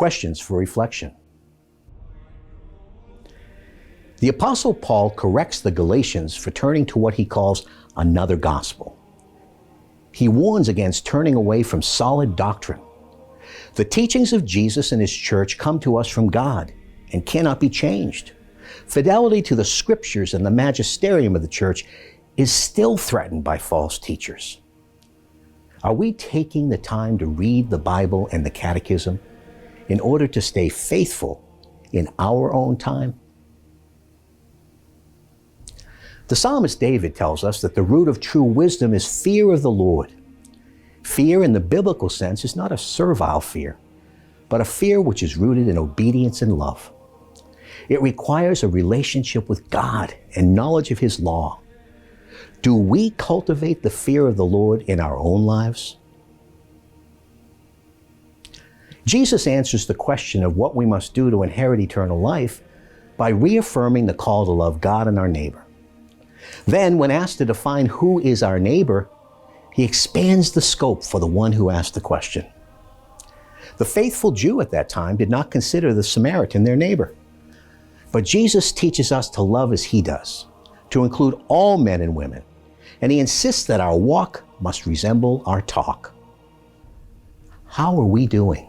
Questions for reflection. The Apostle Paul corrects the Galatians for turning to what he calls another gospel. He warns against turning away from solid doctrine. The teachings of Jesus and his church come to us from God and cannot be changed. Fidelity to the scriptures and the magisterium of the church is still threatened by false teachers. Are we taking the time to read the Bible and the Catechism in order to stay faithful in our own time? The psalmist David tells us that the root of true wisdom is fear of the Lord. Fear in the biblical sense is not a servile fear, but a fear which is rooted in obedience and love. It requires a relationship with God and knowledge of His law. Do we cultivate the fear of the Lord in our own lives? Jesus answers the question of what we must do to inherit eternal life by reaffirming the call to love God and our neighbor. Then, when asked to define who is our neighbor, he expands the scope for the one who asked the question. The faithful Jew at that time did not consider the Samaritan their neighbor. But Jesus teaches us to love as he does, to include all men and women, and he insists that our walk must resemble our talk. How are we doing?